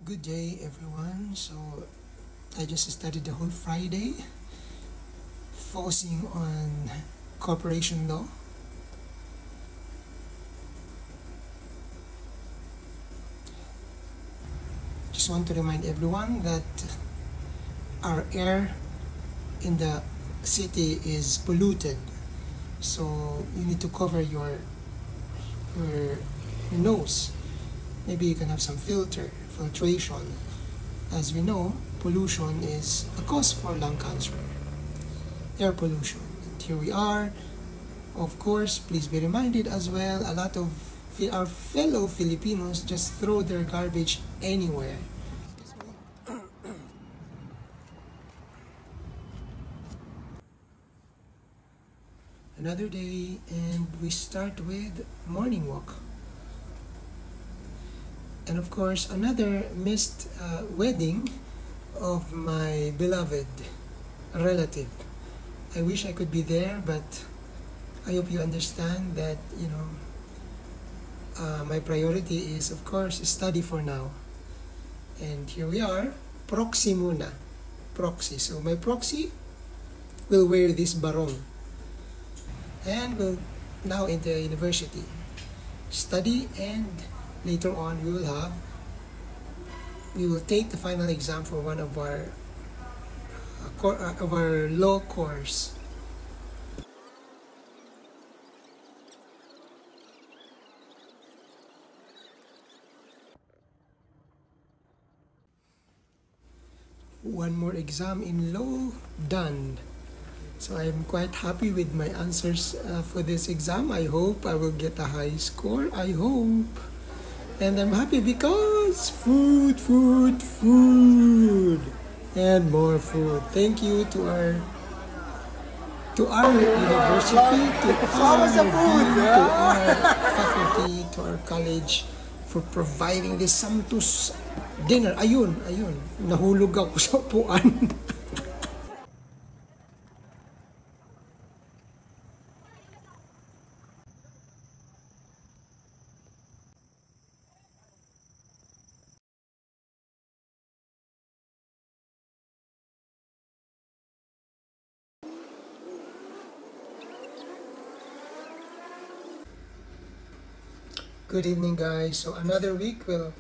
Good day, everyone. So, I just studied the whole Friday, focusing on corporation law. Just want to remind everyone that our air in the city is polluted. So, you need to cover your nose. Maybe you can have some filtration. As we know, pollution is a cause for lung cancer. Air pollution. And here we are. Of course, please be reminded as well, a lot of our fellow Filipinos just throw their garbage anywhere. Another day, and we start with morning walk. And of course, another missed wedding of my beloved relative. I wish I could be there, but I hope you understand that, my priority is, of course, study for now. And here we are, proxy muna. Proxy. So my proxy will wear this barong and will now enter university. Study, and later on we will take the final exam for one of our law course. One more exam in law done. So I'm quite happy with my answers for this exam. I hope I will get a high score. I hope. And I'm happy because food, and more food. Thank you to our university, to our dean, to our faculty, to our college for providing this Samtus dinner. Ayun, nahulog ako sa upuan. Good evening, guys. So another week will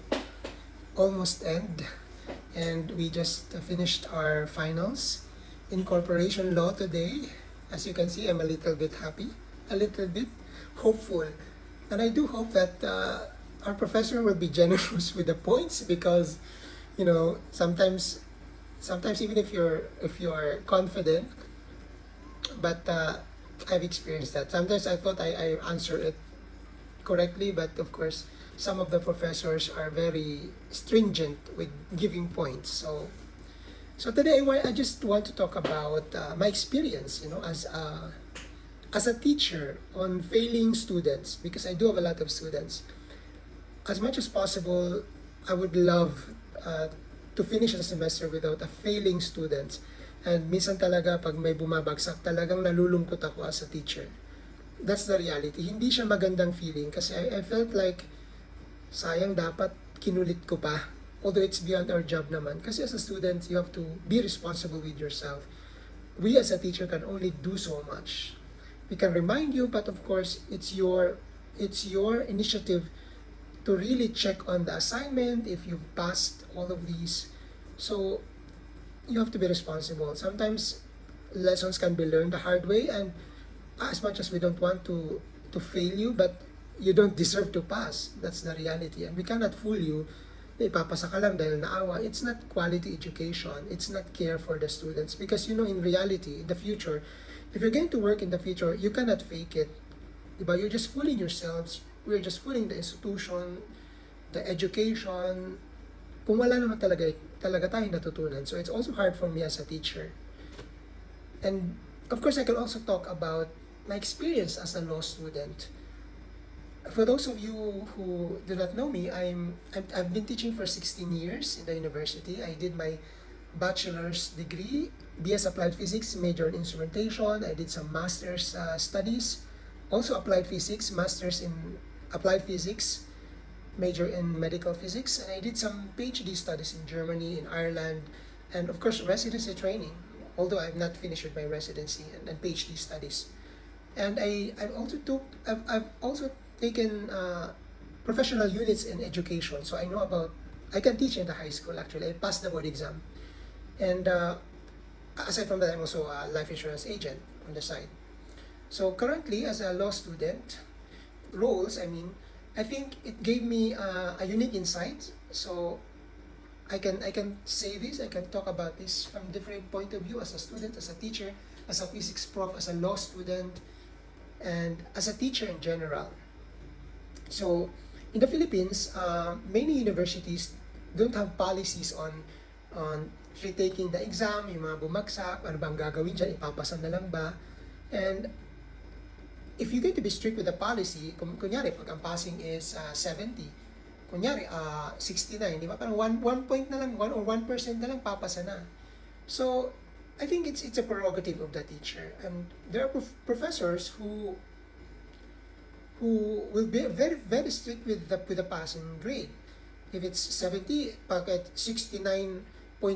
almost end, and we just finished our finals in corporation law today. As you can see, I'm a little bit happy, a little bit hopeful, and I do hope that our professor will be generous with the points, because sometimes even if you're confident, but I've experienced that. Sometimes I thought I answer it correctly, but of course some of the professors are very stringent with giving points. So today I just want to talk about my experience, as a teacher on failing students, because I do have a lot of students. As much as possible, I would love to finish the semester without a failing students. And minsan talaga pag may bumabagsak, talagang nalulungkot ako as a teacher. That's the reality. Hindi siya magandang feeling kasi I felt like sayang, dapat kinulit ko pa. Although it's beyond our job naman. Kasi as a student, you have to be responsible with yourself. We as a teacher can only do so much. We can remind you, but of course, it's your initiative to really check on the assignment if you've passed all of these. So you have to be responsible. Sometimes lessons can be learned the hard way, and as much as we don't want to fail you, but you don't deserve to pass. That's the reality. And we cannot fool you. Ipapasa ka lang dahil naawa. It's not quality education. It's not care for the students. Because, in reality, in the future, if you're going to work in the future, you cannot fake it. Diba? You're just fooling yourselves. We're just fooling the institution, the education. Kung wala naman talaga tayong natutunan. So it's also hard for me as a teacher. And of course, I can also talk about my experience as a law student. For those of you who do not know me, I've been teaching for 16 years in the university. I did my bachelor's degree, BS Applied Physics, major in instrumentation. I did some master's studies, also applied physics, master's in applied physics. major in medical physics, and I did some PhD studies in Germany, in Ireland, and of course residency training, although I've not finished with my residency and PhD studies. And I've also taken professional units in education, so I know about, I can teach in the high school actually. I passed the board exam. And aside from that, I'm also a life insurance agent on the side. So currently, as a law student, roles, I think it gave me a unique insight. So I can say this, I can talk about this from different point of view, as a student, as a teacher, as a physics prof, as a law student, and as a teacher in general. So in the Philippines, many universities don't have policies on retaking the exam, yung mga bumagsak, ano bang gagawin dyan, ipapasa na lang ba? And if you're going to be strict with the policy, kunyari, pag ang passing is 70, kunyari, 69, di ba? Parang 1 point na lang, 1 or 1% na lang, papasa na. So, I think it's a prerogative of the teacher. And there are professors who will be very, very strict with the passing grade. If it's 70, pag at 69.9,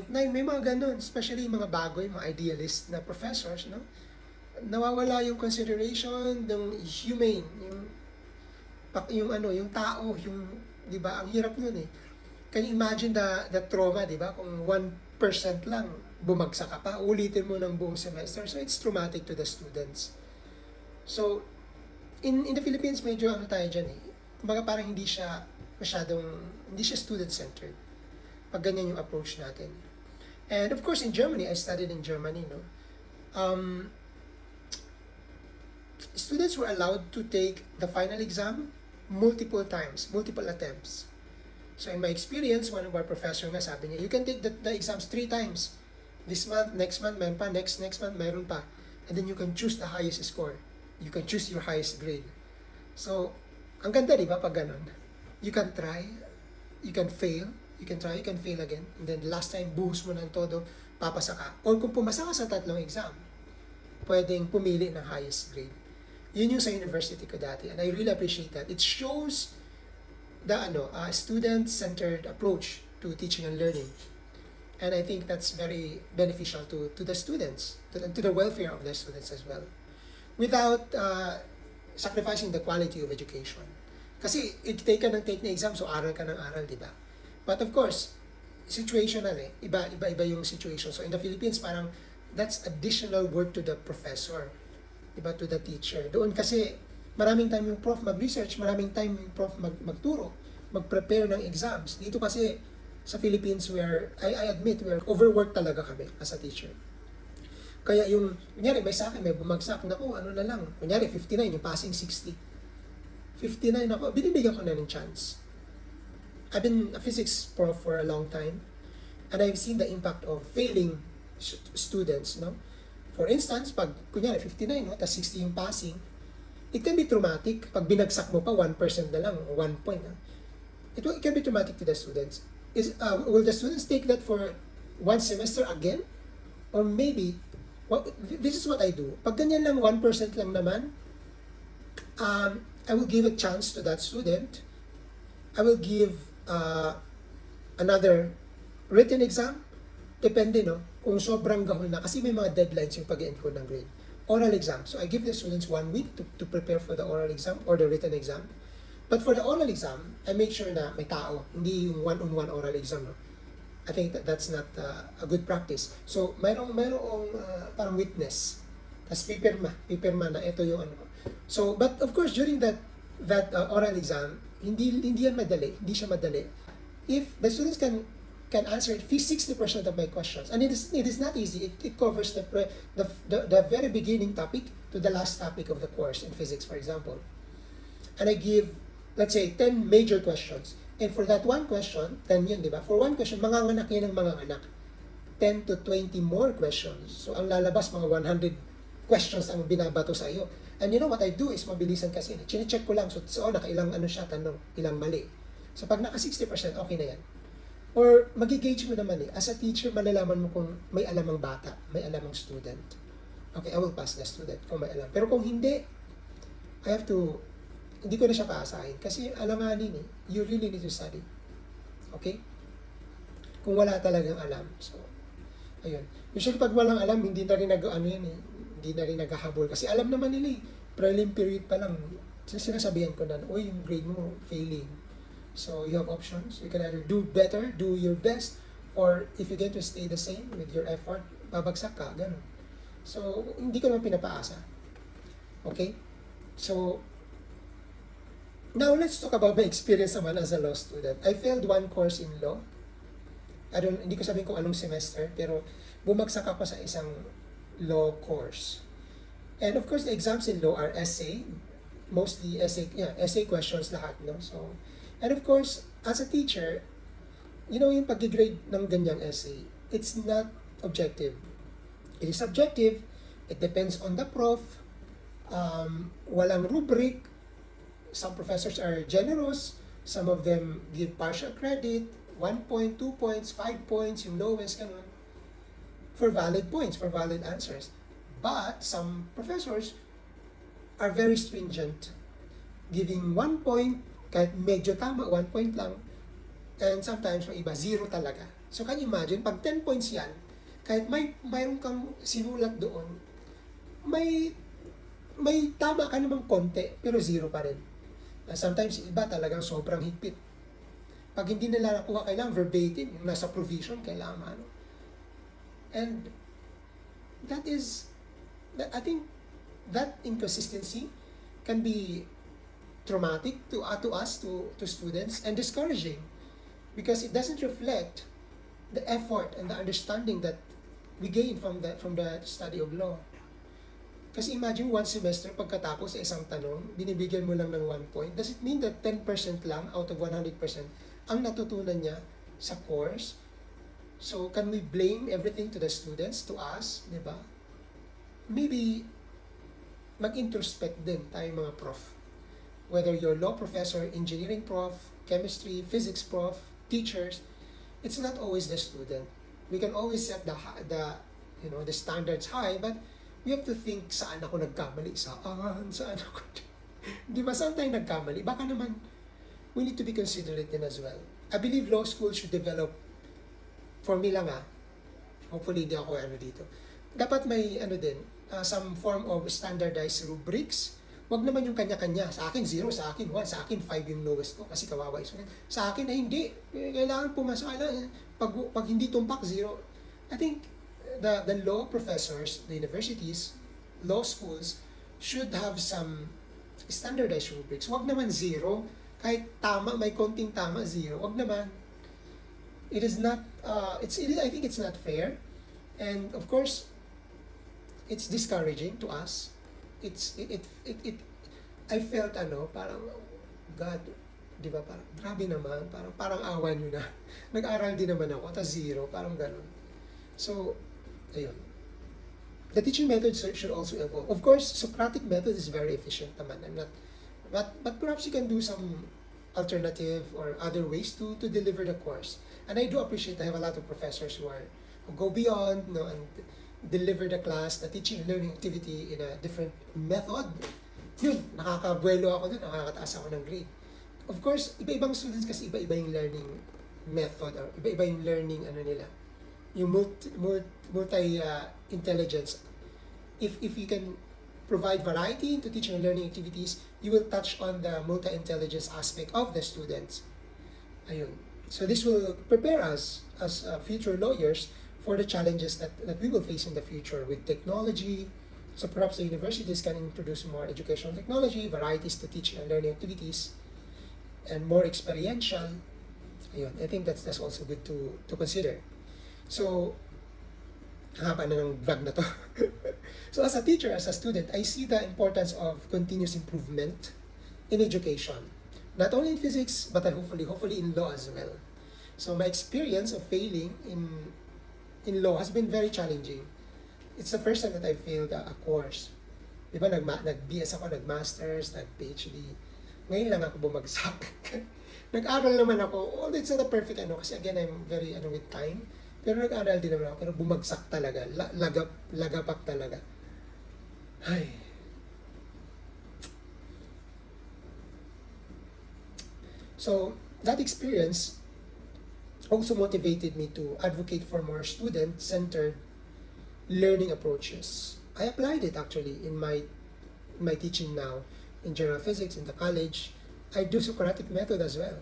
may mga ganun, especially yung mga bago, yung mga idealist na professors, no? Nawawala yung consideration ng humane, yung tao, yung, di ba, ang hirap nun eh. Can you imagine the trauma, di ba? Kung 1% lang, bumagsak ka pa, ulitin mo ng buong semester. So it's traumatic to the students. So, in the Philippines, medyo ano tayo dyan eh. Kumbaga parang hindi siya student-centered. Pag ganyan yung approach natin. And of course, in Germany, I studied in Germany, no? Students were allowed to take the final exam multiple times, multiple attempts. So in my experience, one of our professors nga sabi niya, you can take the exams 3 times. This month, next month, meron pa, next month, meron pa. And then you can choose the highest score. You can choose your highest grade. So, ang ganda, di ba, pag ganun? You can try, you can fail, you can try, you can fail again. And then last time, buhos mo ng todo, papasa ka. Or kung pumasa ka sa 3 exam, pwedeng pumili ng highest grade. Yun yung sa university ko dati. And I really appreciate that. It shows the student-centered approach to teaching and learning. And I think that's very beneficial to the students, to the welfare of the students as well, without sacrificing the quality of education. Kasi take ka ng exam, so aral ka ng aral, di ba? But of course, situational eh. Iba yung situation. So in the Philippines, parang that's additional work to the professor, diba, to the teacher. Doon kasi maraming time yung prof mag-research, maraming time yung prof magturo, mag-prepare ng exams. Dito kasi sa Philippines, where I admit, we're overworked talaga kami as a teacher. Kaya yung, kunyari, may sa akin, may bumagsak, naku, ano na lang, kunyari, 59, yung passing 60. 59 ako, binibigyan ko na ng chance. I've been a physics prof for a long time, and I've seen the impact of failing students, no? For instance, pag, kunyari, 59, no, tas 60 yung passing, it can be traumatic. Pag binagsak mo pa, 1% na lang, 1 point. No? It can be traumatic to the students. Will the students take that for 1 semester again? Or maybe, this is what I do. Pag ganyan lang, 1% lang naman, I will give a chance to that student. I will give another written exam. Depende, no? Kung sobrang gahol na. Kasi may mga deadlines yung pag-encode ng grade. Oral exam. So I give the students 1 week to prepare for the oral exam or the written exam. But for the oral exam, I make sure na may tao. Hindi yung one-on-one oral exam, no? I think that's not a good practice. So, mayroong parang witness. Tapos pipirma na ito yung ano. So, but of course, during that oral exam, hindi yan madali. Hindi siya madali. If the students can answer 60% of my questions, and it is not easy. It covers the very beginning topic to the last topic of the course in physics, for example. And I give, let's say, 10 major questions. And for that one question, 10 yun, di ba? For one question, manganganak yan ng manganganak. 10 to 20 more questions. So, ang lalabas, mga 100 questions ang binabato sa iyo. And you know what I do is mabilisan kasi. Chine-check ko lang. So nakailang tanong, ilang mali. So, pag naka 60%, okay na yan. Or, mag-gauge mo naman eh. As a teacher, malalaman mo kung may alam ang bata, may alam ang student. Okay, I will pass the student kung may alam. Pero kung hindi, I have to hindi ko na siya paasahin. Kasi alanganin eh. You really need to study. Okay? Kung wala talagang alam. So, ayun. Usually pag walang alam, hindi na rin hindi na rin naghahabol. Kasi alam naman nila eh. Prelim period pa lang, sinasabihan ko na, uy, yung grade mo, failing. So, you have options. You can either do better, do your best, or if you get to stay the same with your effort, babagsak ka, ganun. So, hindi ko naman pinapaasa. Okay? So, now let's talk about my experience naman as a law student. I failed one course in law. Hindi ko sabihin kung anong semester, pero bumagsak ako sa isang law course. And of course, the exams in law are essay, mostly essay questions lahat, no? So, and of course, as a teacher, yung pag-grade ng ganyang essay, it's not objective. It is subjective. It depends on the prof. Walang rubric. Some professors are generous. Some of them give partial credit, 1 point, 2 points, 5 points, yung lowest, ganun, for valid points, for valid answers. But some professors are very stringent, giving 1 point, kahit medyo tama, 1 point lang, and sometimes may iba, 0 talaga. So can you imagine, pag 10 points yan, kahit mayroon kang sinulat doon, may tama ka namang konti, pero 0 pa rin. Sometimes iba talagang sobrang higpit. Pag hindi nila nakuha, kailangan verbatim, yung nasa provision, kailangan ano. And I think that inconsistency can be traumatic to us, to students, and discouraging, because it doesn't reflect the effort and the understanding that we gain from the study of law. Kasi imagine one semester pagkatapos sa isang tanong, binibigyan mo lang ng 1 point. Does it mean that 10% lang out of 100% ang natutunan niya sa course? So can we blame everything to the students, to us, di ba? Maybe mag-introspect din tayo mga prof. Whether you're law professor, engineering prof, chemistry, physics prof, teachers, it's not always the student. We can always set the standards high, but we have to think, saan ako nagkamali? Saan ako? Di ba, saan tayo nagkamali? Baka naman, we need to be considerate din as well. I believe law school should develop, for me lang hopefully hindi ako dito. Dapat may some form of standardized rubrics. Wag naman yung kanya-kanya. Sa akin 0, sa akin 1, sa akin 5 yung lowest ko kasi kawawa yung student. Sa akin hindi. Kailangan pumasok. Pag hindi tumpak 0. I think the law professors, the universities, law schools should have some standardized rubrics. Wag naman 0. Kahit tama, may konting tama, 0. Wag naman. It is not, I think it's not fair. And of course, it's discouraging to us. I felt parang, God, di ba, parang, grabe naman, parang awan nyo na. Nag-aral din naman ako, tas 0, parang ganun. So, ayun. The teaching methods should also evolve. Of course, Socratic method is very efficient naman. But perhaps you can do some alternative or other ways to deliver the course. And I do appreciate, I have a lot of professors who go beyond, and deliver the class, the teaching and learning activity in a different method. Yun, nakakabuelo ako dun, nakakataas ako ng grade. Of course, iba-ibang students kasi iba-iba yung learning method, or iba-iba yung learning nila. Yung multi-intelligence. If you can provide variety to teaching and learning activities, you will touch on the multi-intelligence aspect of the students. Ayun. So this will prepare us as future lawyers for the challenges that we will face in the future with technology. So perhaps the universities can introduce more educational technology, varieties to teaching and learning activities, and more experiential. Ayun, I think that's also good to consider. So, haba na ng vlog na to. So as a teacher, as a student, I see the importance of continuous improvement in education. Not only in physics, but hopefully in law as well. So my experience of failing in law has been very challenging. It's the first time that I failed a course. Diba, nag-BS ako, nag-masters, nag-PhD. Ngayon lang ako bumagsak. Nag-aral naman ako, although it's not a perfect kasi again, I'm very with time. Pero nag-aral din naman ako, pero bumagsak talaga. Lagapak talaga. Ay. So that experience also motivated me to advocate for more student-centered learning approaches. I applied it actually in my teaching now in general physics in the college. I do Socratic method as well.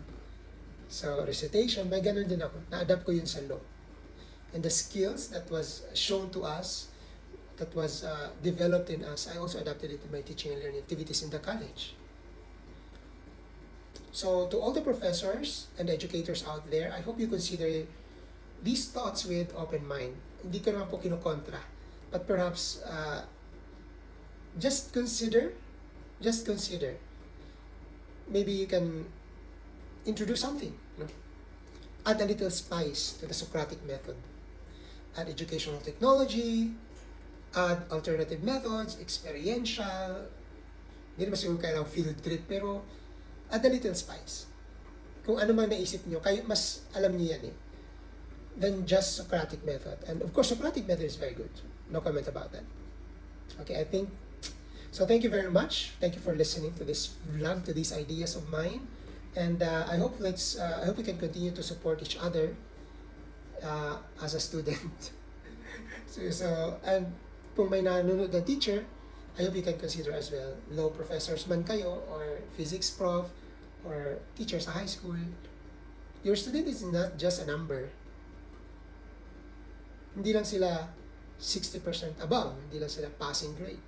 So recitation, may ganun din ako. Na-adapt ko yun sa law. And the skills that was shown to us, that was developed in us, I also adapted it in my teaching and learning activities in the college. So to all the professors and educators out there, I hope you consider these thoughts with open mind. Hindi ko naman po kinukontra. But perhaps, just consider. Maybe you can introduce something. Add a little spice to the Socratic method. Add educational technology, add alternative methods, experiential. Hindi naman siguro kailangang field trip, pero add a little spice. Kung ano man naisip nyo, kayo mas alam niyo yan than just Socratic method. And of course, Socratic method is very good. No comment about that. Okay, I think, so thank you very much. Thank you for listening to this vlog, to these ideas of mine. And I hope we can continue to support each other as a student. so and kung may nanonood na teacher, I hope you can consider as well, law professors man kayo, or physics prof, or teacher sa high school. Your student is not just a number. Hindi lang sila 60% above, hindi lang sila passing grade.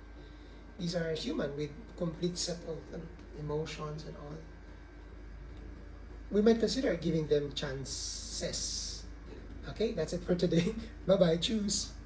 These are human with complete set of emotions and all. We might consider giving them chances. Okay, that's it for today. Bye-bye. Choose.